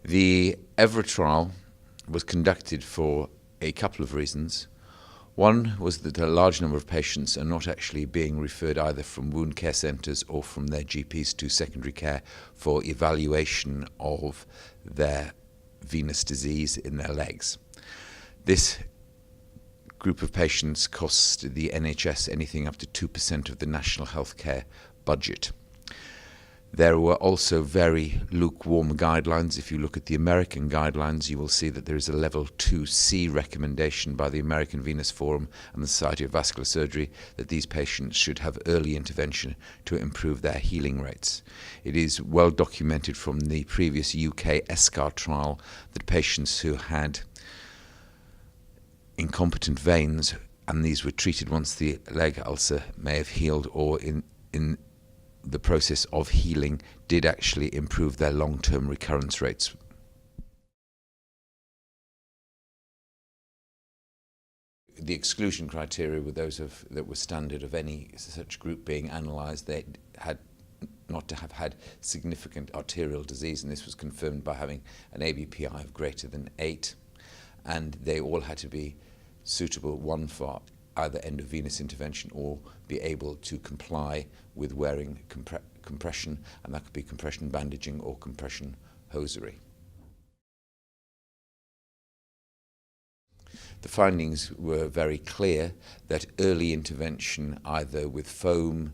The EVRA trial was conducted for a couple of reasons. One was that a large number of patients are not actually being referred either from wound care centres or from their GPs to secondary care for evaluation of their venous disease in their legs. This group of patients costs the NHS anything up to 2% of the national healthcare budget. There were also very lukewarm guidelines. If you look at the American guidelines, you will see that there is a level 2C recommendation by the American Venous Forum and the Society of Vascular Surgery that these patients should have early intervention to improve their healing rates. It is well documented from the previous UK ESCAR trial that patients who had incompetent veins, and these were treated once the leg ulcer may have healed or in the process of healing, did actually improve their long-term recurrence rates. The exclusion criteria were those that were standard of any such group being analysed. They had not to have had significant arterial disease, and this was confirmed by having an ABPI of greater than 8, and they all had to be suitable, one for either endovenous intervention or be able to comply with wearing compression, and that could be compression bandaging or compression hosiery. The findings were very clear that early intervention, either with foam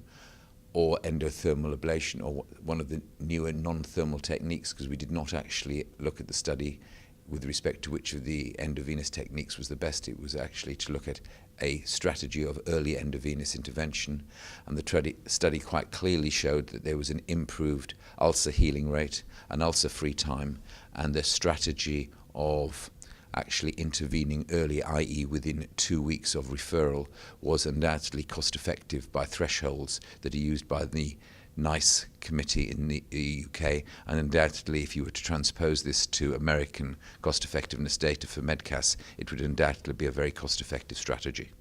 or endothermal ablation, or one of the newer non-thermal techniques, because we did not actually look at the study with respect to which of the endovenous techniques was the best. It was actually to look at a strategy of early endovenous intervention, and the study quite clearly showed that there was an improved ulcer healing rate, an ulcer-free time, and the strategy of actually intervening early, i.e. within 2 weeks of referral, was undoubtedly cost-effective by thresholds that are used by the NICE committee in the UK, and undoubtedly if you were to transpose this to American cost-effectiveness data for MedCAS, it would undoubtedly be a very cost-effective strategy.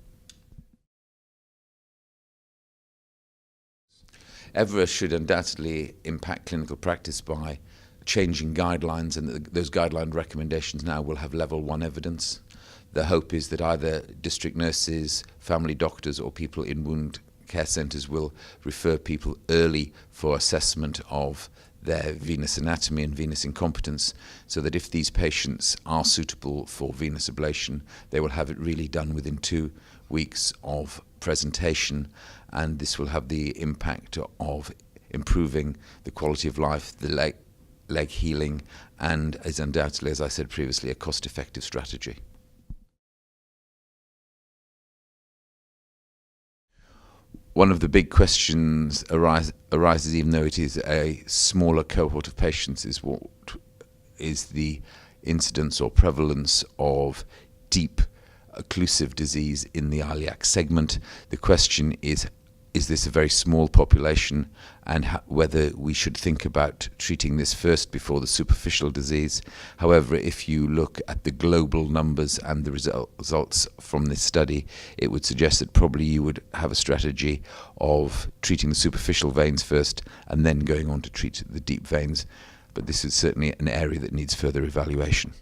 EVRA should undoubtedly impact clinical practice by changing guidelines, and those guideline recommendations now will have level 1 evidence. The hope is that either district nurses, family doctors, or people in wound care centres will refer people early for assessment of their venous anatomy and venous incompetence, so that if these patients are suitable for venous ablation, they will have it really done within 2 weeks of presentation, and this will have the impact of improving the quality of life, the leg healing, and is undoubtedly, as I said previously, a cost-effective strategy. One of the big questions arises, even though it is a smaller cohort of patients, is what is the incidence or prevalence of deep occlusive disease in the iliac segment. The question is this a very small population, and whether we should think about treating this first before the superficial disease. However, if you look at the global numbers and the results from this study, it would suggest that probably you would have a strategy of treating the superficial veins first and then going on to treat the deep veins. But this is certainly an area that needs further evaluation.